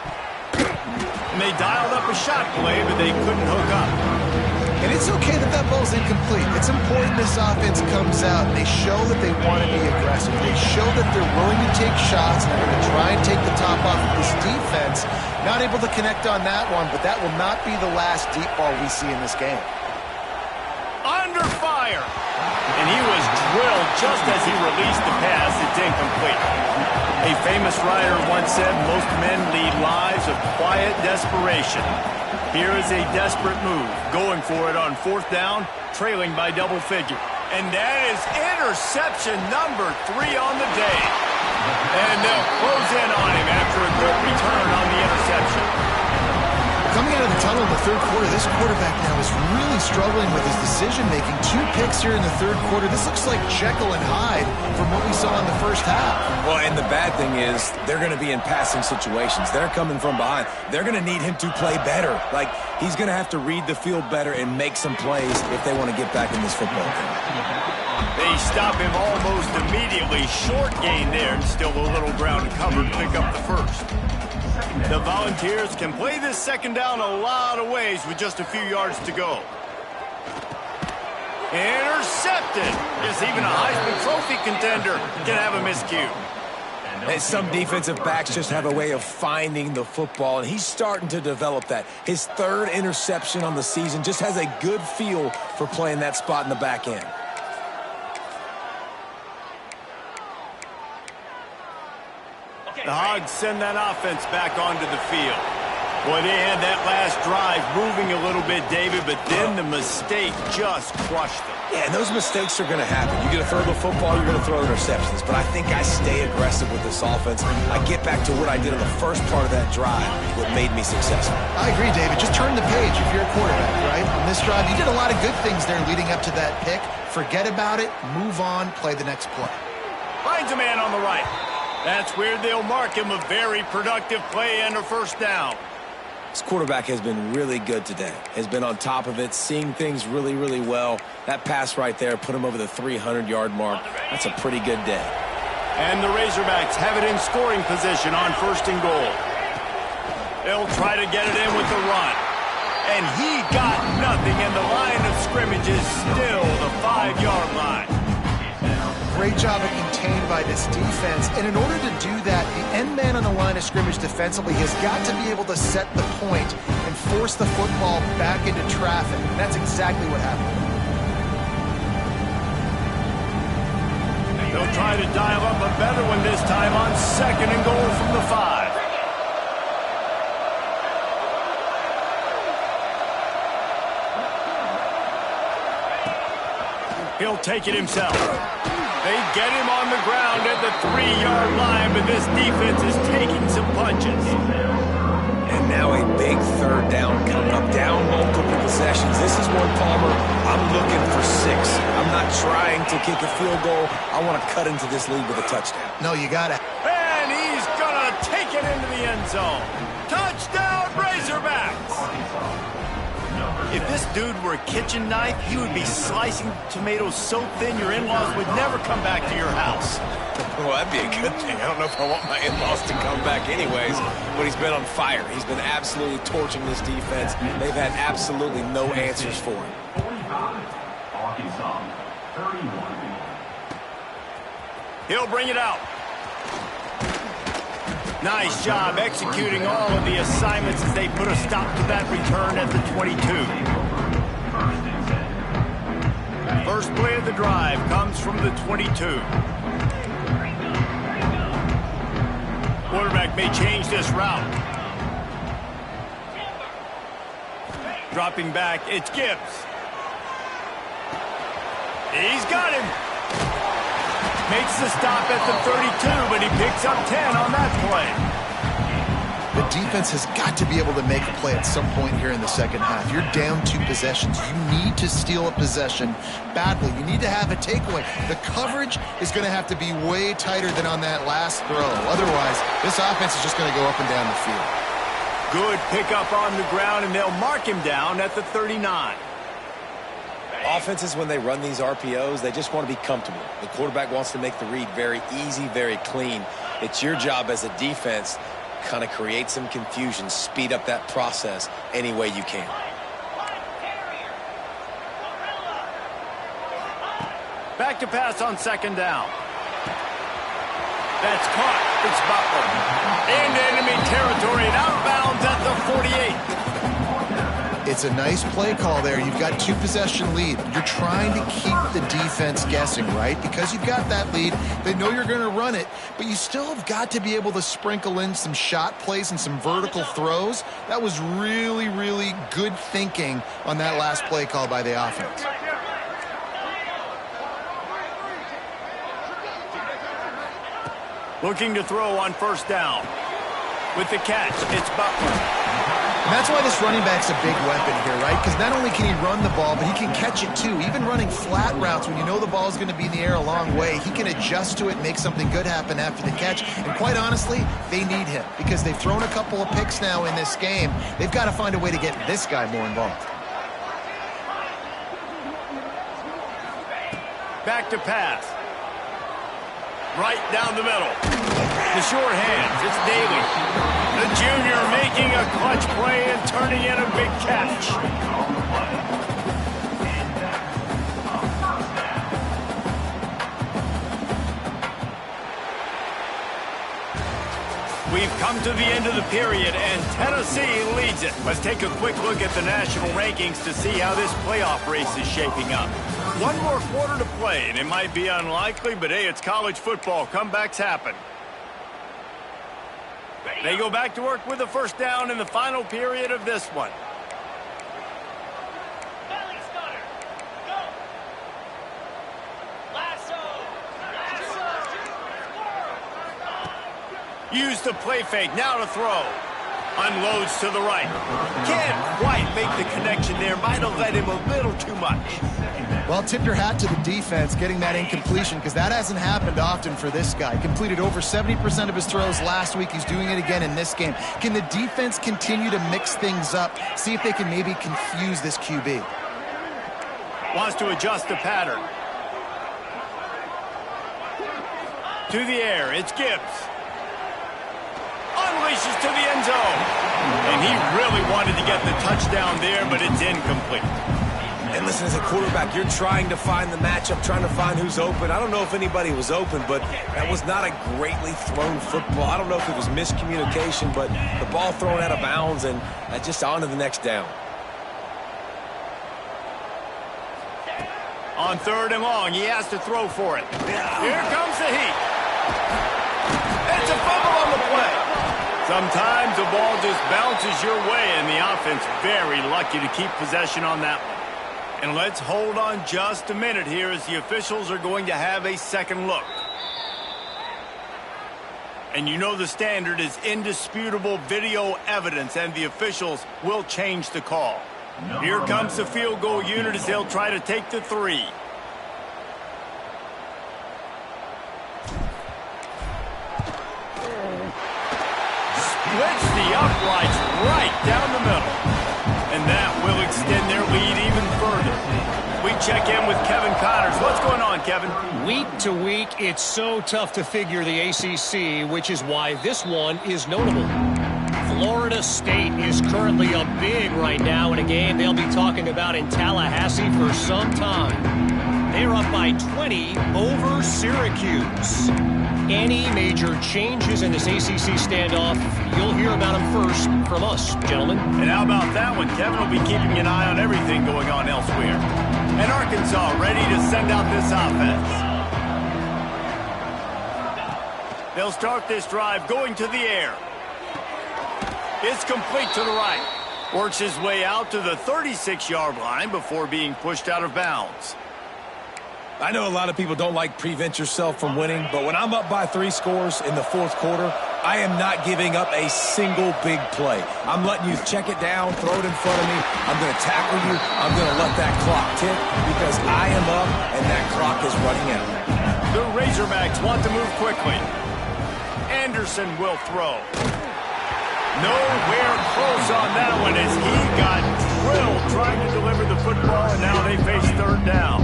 And they dialed up a shot play, but they couldn't hook up. And it's okay that that ball's incomplete. It's important this offense comes out and they show that they want to be aggressive. They show that they're willing to take shots and they're going to try and take the top off of this defense. Not able to connect on that one, but that will not be the last deep ball we see in this game. Under fire. And he was drilled just as he released the pass. It's incomplete. A famous writer once said, most men lead lives of quiet desperation. Here is a desperate move, going for it on 4th down, trailing by double figure. And that is interception number 3 on the day. And they'll close in on him after a good return on the interception. Coming out of the tunnel in the third quarter, this quarterback now is really struggling with his decision-making. 2 picks here in the third quarter. This looks like Jekyll and Hyde from what we saw in the first half. Well, and the bad thing is they're going to be in passing situations. They're coming from behind. They're going to need him to play better. Like, he's going to have to read the field better and make some plays if they want to get back in this football game. They stop him almost immediately. Short gain there, and still a little ground to cover to pick up the first. The Volunteers can play this 2nd down a lot of ways with just a few yards to go. Intercepted. Yes, even a Heisman Trophy contender can have a miscue. And some defensive backs just have a way of finding the football, and he's starting to develop that. His 3rd interception on the season, just has a good feel for playing that spot in the back end. The Hogs send that offense back onto the field. Boy, they had that last drive moving a little bit, David, but then the mistake just crushed them. Yeah, and those mistakes are going to happen. You're going to throw the football, you're going to throw interceptions. But I think I stay aggressive with this offense. I get back to what I did in the first part of that drive, what made me successful. I agree, David. Just turn the page if you're a quarterback, right? On this drive, you did a lot of good things there leading up to that pick. Forget about it, move on, play the next play. Finds a man on the right. That's where they'll mark him a very productive play and a first down. This quarterback has been really good today. Has been on top of it, seeing things really, really well. That pass right there put him over the 300-yard mark. That's a pretty good day. And the Razorbacks have it in scoring position on 1st and goal. They'll try to get it in with the run. And he got nothing, and the line of scrimmage is still the 5-yard line. Great job of contained by this defense. And in order to do that, the end man on the line of scrimmage defensively has got to be able to set the point and force the football back into traffic. And that's exactly what happened. They'll try to dial up a better one this time on 2nd and goal from the 5. He'll take it himself. They get him on the ground at the 3-yard line, but this defense is taking some punches. And now a big 3rd down coming up, down multiple possessions. This is one, Palmer, I'm looking for 6. I'm not trying to kick a field goal. I want to cut into this lead with a touchdown. No, you got to. And he's going to take it into the end zone. Touchdown, Razorbacks! If this dude were a kitchen knife, he would be slicing tomatoes so thin your in-laws would never come back to your house. Well, that'd be a good thing. I don't know if I want my in-laws to come back anyways, but he's been on fire. He's been absolutely torching this defense. They've had absolutely no answers for him. 45, Arkansas, 31. He'll bring it out. Nice job executing all of the assignments as they put a stop to that return at the 22. First play of the drive comes from the 22. Quarterback may change this route. Dropping back, it's Gibbs. He's got him. Makes the stop at the 32, but he picks up 10 on that play. The defense has got to be able to make a play at some point here in the second half. You're down 2 possessions. You need to steal a possession badly. You need to have a takeaway. The coverage is going to have to be way tighter than on that last throw. Otherwise, this offense is just going to go up and down the field. Good pickup on the ground, and they'll mark him down at the 39. Offenses, when they run these RPOs, they just want to be comfortable. The quarterback wants to make the read very easy, very clean. It's your job as a defense to kind of create some confusion, speed up that process any way you can. Back to pass on second down. That's caught. It's Butler. Into enemy territory and outbounds at the 48. It's a nice play call there. You've got 2-possession lead. You're trying to keep the defense guessing, right? Because you've got that lead. They know you're going to run it, but you still have got to be able to sprinkle in some shot plays and some vertical throws. That was really, really good thinking on that last play call by the offense. Looking to throw on first down. With the catch, it's Butler. And that's why this running back's a big weapon here, right? Because not only can he run the ball, but he can catch it too. Even running flat routes when you know the ball is going to be in the air a long way, he can adjust to it and make something good happen after the catch. And quite honestly, they need him because they've thrown a couple of picks now in this game. They've got to find a way to get this guy more involved. Back to pass. Right down the middle. The short hands, it's Daly. The junior making a clutch play and turning in a big catch. We've come to the end of the period, and Tennessee leads it. Let's take a quick look at the national rankings to see how this playoff race is shaping up. One more quarter to play, and it might be unlikely, but hey, it's college football. Comebacks happen. They go back to work with the first down in the final period of this one. Belly stunner. Go. Lasso. Use the play fake, now to throw. Unloads to the right. Can't quite make the connection there. Might have led him a little too much. Well, tip your hat to the defense getting that incompletion because that hasn't happened often for this guy. Completed over 70% of his throws last week. He's doing it again in this game. Can the defense continue to mix things up? See if they can maybe confuse this QB. Wants to adjust the pattern. To the air, it's Gibbs. Unleashes to the end zone. And he really wanted to get the touchdown there, but it's incomplete. And listen, as a quarterback, you're trying to find the matchup, trying to find who's open. I don't know if anybody was open, but that was not a greatly thrown football. I don't know if it was miscommunication, but the ball thrown out of bounds and just on to the next down. On third and long, he has to throw for it. Here comes the heat. It's a fumble on the play. Sometimes the ball just bounces your way, and the offense very lucky to keep possession on that one. And let's hold on just a minute here as the officials are going to have a second look. And you know the standard is indisputable video evidence, and the officials will change the call. Here comes the field goal unit as they'll try to take the 3. Splits the uprights right down the middle. And that will extend their lead even further. We check in with Kevin Connors. What's going on, Kevin? Week to week, it's so tough to figure the ACC, which is why this one is notable. Florida State is currently up big right now in a game they'll be talking about in Tallahassee for some time. They're up by 20 over Syracuse. Any major changes in this ACC standoff, you'll hear about them first from us, gentlemen. And how about that one? Kevin will be keeping an eye on everything going on elsewhere. And Arkansas ready to send out this offense. They'll start this drive going to the air. It's complete to the right. Works his way out to the 36-yard line before being pushed out of bounds. I know a lot of people don't like prevent yourself from winning, but when I'm up by 3 scores in the 4th quarter, I am not giving up a single big play. I'm letting you check it down, throw it in front of me. I'm going to tackle you. I'm going to let that clock tick because I am up and that clock is running out. The Razorbacks want to move quickly. Anderson will throw. Nowhere close on that one as he got drilled trying to deliver the football, and now they face 3rd down.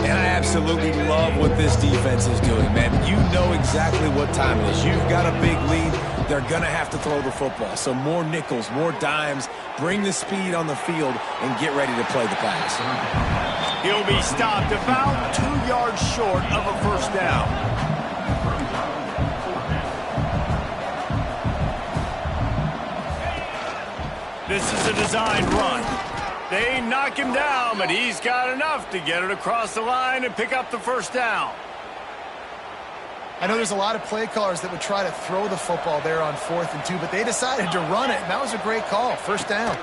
And I absolutely love what this defense is doing, man. You know exactly what time it is. You've got a big lead. They're going to have to throw the football. So more nickels, more dimes. Bring the speed on the field and get ready to play the pass. He'll be stopped about 2 yards short of a 1st down. This is a designed run. They knock him down, but he's got enough to get it across the line and pick up the 1st down. I know there's a lot of play callers that would try to throw the football there on 4th and 2, but they decided to run it, and that was a great call. 1st down.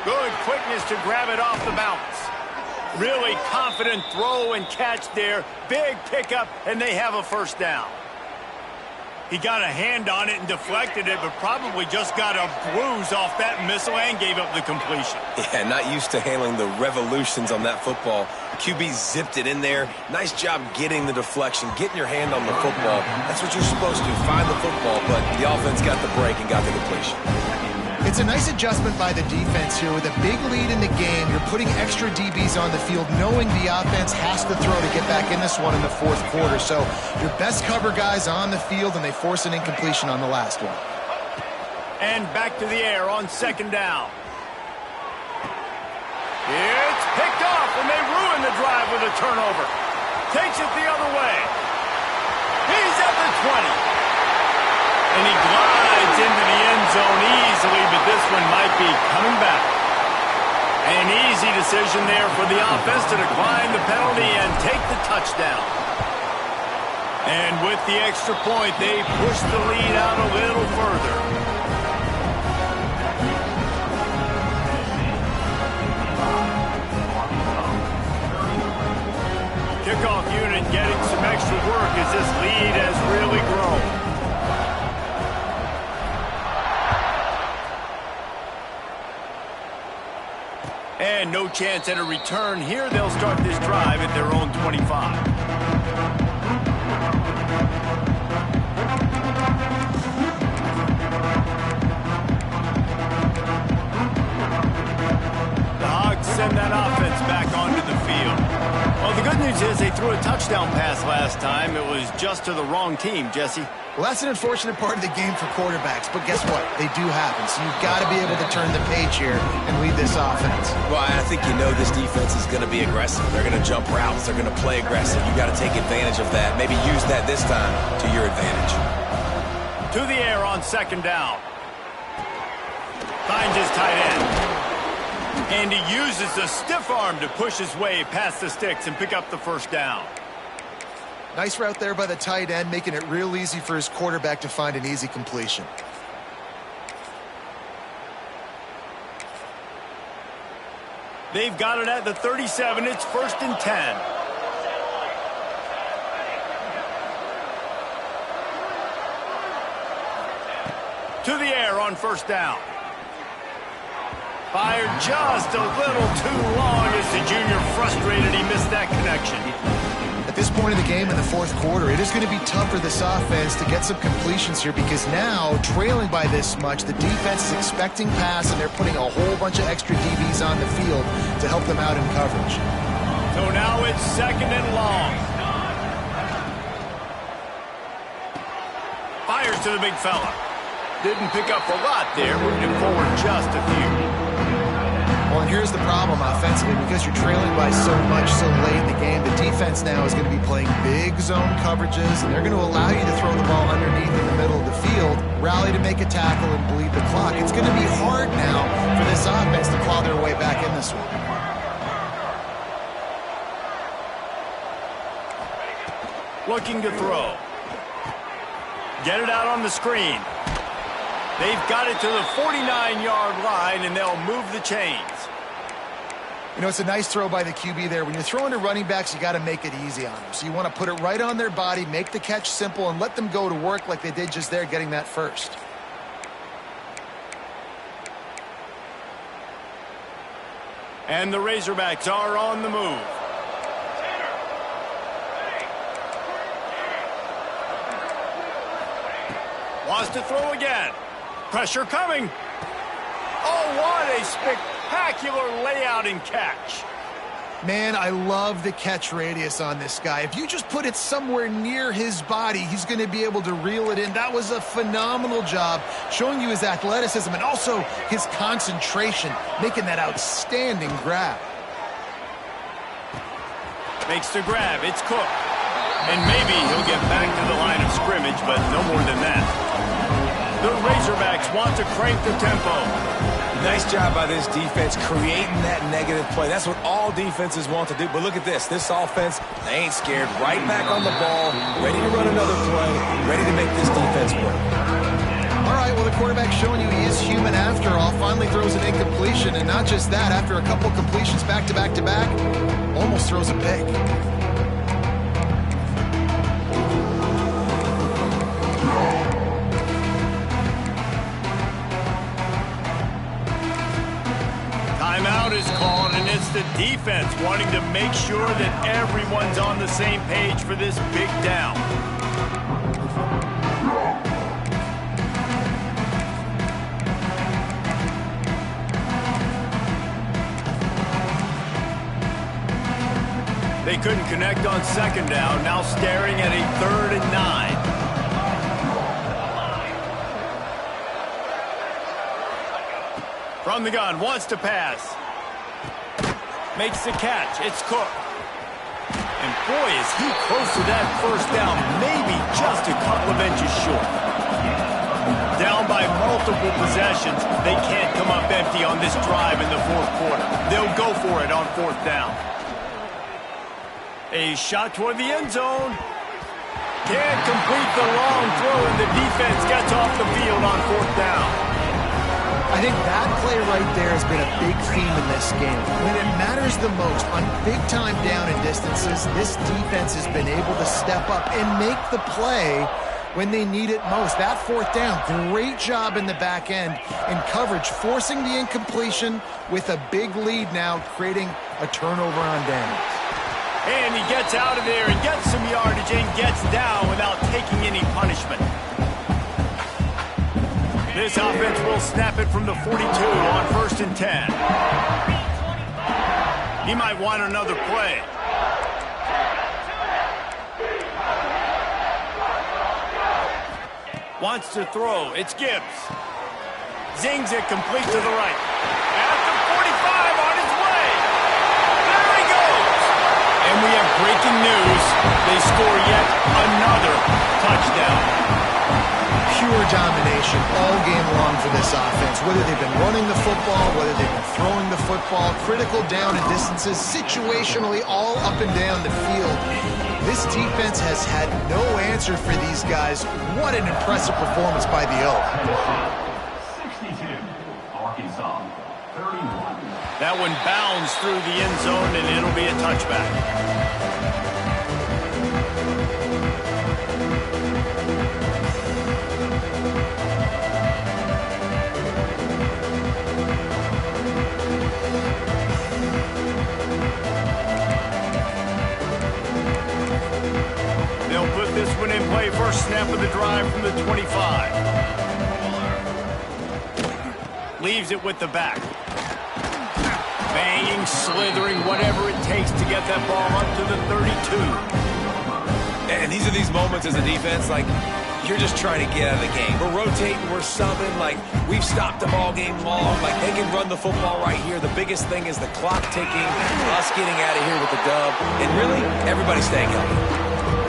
Good quickness to grab it off the bounce. Really confident throw and catch there. Big pickup, and they have a 1st down. He got a hand on it and deflected it, but probably just got a bruise off that missile and gave up the completion. Yeah, not used to handling the revolutions on that football. QB zipped it in there. Nice job getting the deflection, getting your hand on the football. That's what you're supposed to do, find the football, but the offense got the break and got the completion. It's a nice adjustment by the defense here. With a big lead in the game, you're putting extra DBs on the field, knowing the offense has to throw to get back in this one in the 4th quarter. So your best cover guys on the field, and they force an incompletion on the last one. And back to the air on 2nd down. It's picked off, and they ruin the drive with a turnover. Takes it the other way. He's at the 20. And he glides into the end zone easily, but this one might be coming back. An easy decision there for the offense to decline the penalty and take the touchdown. And with the extra point, they push the lead out a little further. Kickoff unit getting some extra work as this lead has really grown. And no chance at a return here. They'll start this drive at their own 25. The Hogs send that offense back onto the field. Well, the good news is they threw a touchdown pass last time. It was just to the wrong team, Jesse. Well, that's an unfortunate part of the game for quarterbacks, but guess what? They do happen, so you've got to be able to turn the page here and lead this offense. Well, I think you know this defense is going to be aggressive. They're going to jump routes. They're going to play aggressive. You've got to take advantage of that. Maybe use that this time to your advantage. To the air on 2nd down. Finds his tight end. And he uses the stiff arm to push his way past the sticks and pick up the 1st down. Nice route there by the tight end, making it real easy for his quarterback to find an easy completion. They've got it at the 37. It's 1st and 10. To the air on 1st down. Fired just a little too long as the junior frustrated he missed that connection. At this point of the game in the fourth quarter, it is going to be tough for this offense to get some completions here because now, trailing by this much, the defense is expecting pass and they're putting a whole bunch of extra DBs on the field to help them out in coverage. So now it's 2nd and long. Fires to the big fella. Didn't pick up a lot there, moved him forward just a few. Well, and here's the problem offensively. Because you're trailing by so much so late in the game, the defense now is going to be playing big zone coverages, and they're going to allow you to throw the ball underneath in the middle of the field, rally to make a tackle, and bleed the clock. It's going to be hard now for this offense to claw their way back in this one. Looking to throw. Get it out on the screen. They've got it to the 49-yard line, and they'll move the chains. You know, it's a nice throw by the QB there. When you're throwing to running backs, you got to make it easy on them. So you want to put it right on their body, make the catch simple, and let them go to work like they did just there, getting that first. And the Razorbacks are on the move. Wants to throw again. Pressure coming. Oh, what a spectacular layout and catch. Man, I love the catch radius on this guy. If you just put it somewhere near his body, he's going to be able to reel it in. That was a phenomenal job, showing you his athleticism and also his concentration, making that outstanding grab. Makes the grab. It's Cook. And maybe he'll get back to the line of scrimmage, but no more than that. The Razorbacks want to crank the tempo. Nice job by this defense creating that negative play. That's what all defenses want to do. But look at this. This offense, they ain't scared. Right back on the ball, ready to run another play, ready to make this defense work. All right, well, the quarterback's showing you he is human after all. Finally throws an incompletion, and not just that, after a couple completions back-to-back-to-back, almost throws a pick. Timeout is called, and it's the defense wanting to make sure that everyone's on the same page for this big down. They couldn't connect on 2nd down, now staring at a 3rd and 9. From the gun, wants to pass. Makes the catch. It's Cook. And boy, is he close to that first down. Maybe just a couple of inches short. Down by multiple possessions, they can't come up empty on this drive in the fourth quarter. They'll go for it on 4th down. A shot toward the end zone. Can't complete the long throw, and the defense gets off the field on 4th down. I think that play right there has been a big theme in this game. When it matters the most, on big-time down and distances, this defense has been able to step up and make the play when they need it most. That 4th down, great job in the back end in coverage, forcing the incompletion with a big lead now, creating a turnover on downs. And he gets out of there and gets some yardage and gets down without taking any punishment. This offense will snap it from the 42 on 1st and 10. He might want another play. Wants to throw. It's Gibbs. Zings it complete to the right. At the 45 on his way. There he goes. And we have breaking news. They score yet another touchdown. Pure domination all game long for this offense. Whether they've been running the football, whether they've been throwing the football, critical down and distances, situationally all up and down the field. This defense has had no answer for these guys. What an impressive performance by the O. 62, Arkansas, 31. That one bounds through the end zone, and it'll be a touchback. 25. Leaves it with the back. Banging, slithering, whatever it takes to get that ball up to the 32. And these are these moments as a defense, like, you're just trying to get out of the game. We're rotating, we're subbing, like, we've stopped them all game long. Like, they can run the football right here. The biggest thing is the clock ticking, us getting out of here with the dub, and really, everybody staying healthy.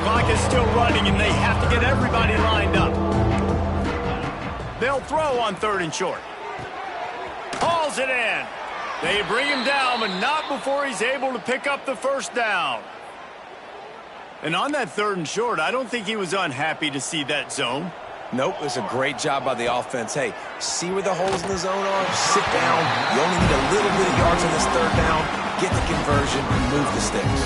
Clock is still running, and they have to get everybody lined up. They'll throw on 3rd and short. Hauls it in. They bring him down, but not before he's able to pick up the first down. And on that 3rd and short, I don't think he was unhappy to see that zone. Nope, it's a great job by the offense. Hey, see where the holes in the zone are? Sit down. You only need a little bit of yards on this 3rd down. Get the conversion and move the sticks.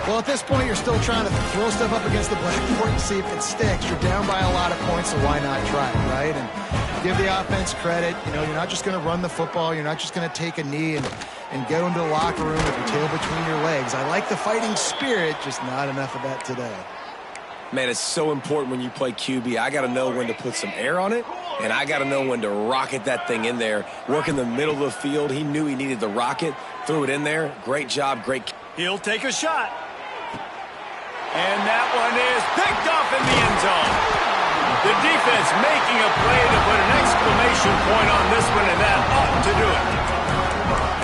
Well, at this point, you're still trying to throw stuff up against the blackboard and see if it sticks. You're down by a lot of points, so why not try it, right? And give the offense credit. You know, you're not just going to run the football. You're not just going to take a knee and go into the locker room with your tail between your legs. I like the fighting spirit, just not enough of that today. Man, it's so important when you play QB. I got to know when to put some air on it, and I got to know when to rocket that thing in there. Work in the middle of the field. He knew he needed the rocket, threw it in there. Great job, great. He'll take a shot. And that one is picked off in the end zone. The defense making a play to put an exclamation point on this one, and that ought to do it.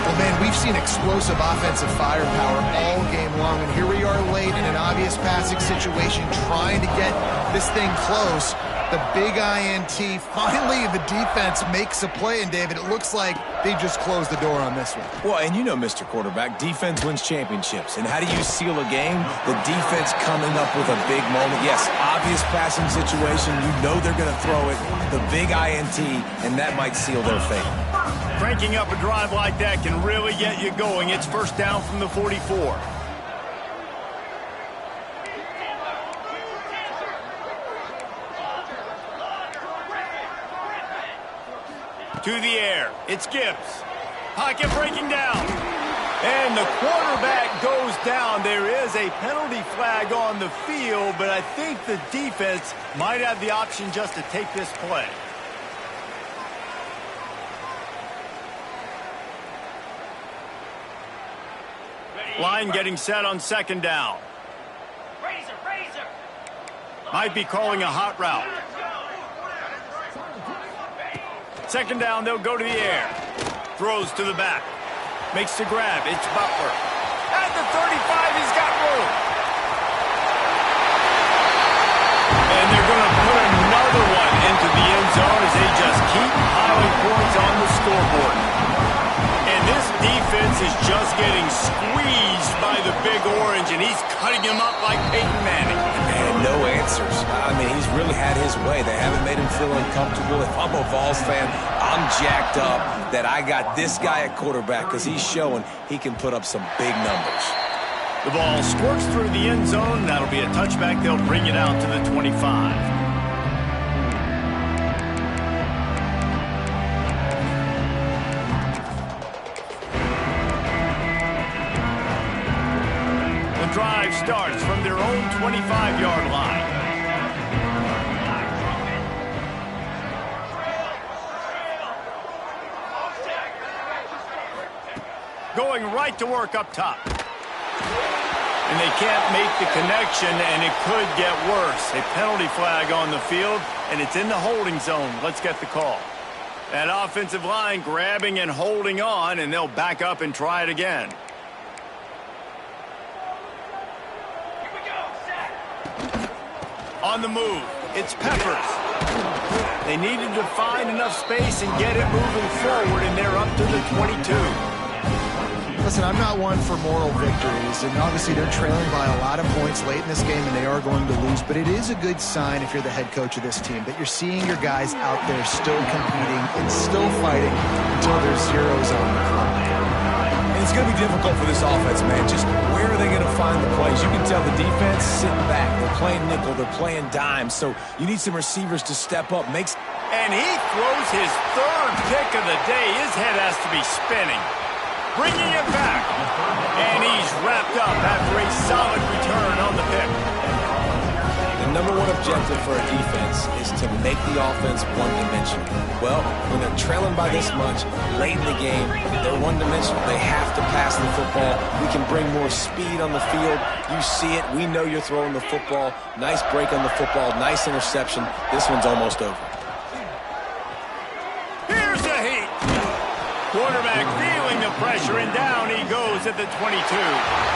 Well, man, we've seen explosive offensive firepower all game long, and here we are late in an obvious passing situation trying to get this thing close. The big INT, finally the defense makes a play, and David, it looks like they just closed the door on this one. Well, and you know, Mr. Quarterback, defense wins championships. And how do you seal a game? The defense coming up with a big moment. Yes, obvious passing situation. You know they're going to throw it. The big INT, and that might seal their fate. Cranking up a drive like that can really get you going. It's 1st down from the 44. To the air. It's Gibbs. Pocket breaking down. And the quarterback goes down. There is a penalty flag on the field, but I think the defense might have the option just to take this play. Line getting set on 2nd down. Might be calling a hot route. 2nd down, they'll go to the air. Throws to the back. Makes the grab. It's Butler. At the 35, he's got room. And they're going to put another one into the end zone as they just keep piling points on the scoreboard. And this defense is just getting squeezed by the Big Orange, and he's cutting him up like Peyton Manning. And no answers. I mean, he's really had his way. They haven't made him feel uncomfortable. If I'm a Vols fan, I'm jacked up that I got this guy at quarterback because he's showing he can put up some big numbers. The ball squirts through the end zone. That'll be a touchback. They'll bring it out to the 25. Drive starts from their own 25-yard line. Going right to work up top. And they can't make the connection, and it could get worse. A penalty flag on the field, and it's in the holding zone. Let's get the call. That offensive line grabbing and holding on, and they'll back up and try it again. On the move, it's Peppers. They needed to find enough space and get it moving forward, and they're up to the 22. Listen, I'm not one for moral victories, and obviously they're trailing by a lot of points late in this game, and they are going to lose, but it is a good sign if you're the head coach of this team that you're seeing your guys out there still competing and still fighting until there's zeros on the clock. And it's going to be difficult for this offense, man. Just where are they going to find the plays? You can tell the defense sitting back. They're playing nickel. They're playing dime. So you need some receivers to step up. And he throws his 3rd pick of the day. His head has to be spinning. Bringing it back. And he's wrapped up after a solid return on the pick. And number one objective for a defense is to make the offense one-dimensional. Well, when they're trailing by this much, late in the game, they're one-dimensional. They have to pass the football. We can bring more speed on the field. You see it. We know you're throwing the football. Nice break on the football. Nice interception. This one's almost over. Here's the heat. Quarterback feeling the pressure, and down he goes at the 22.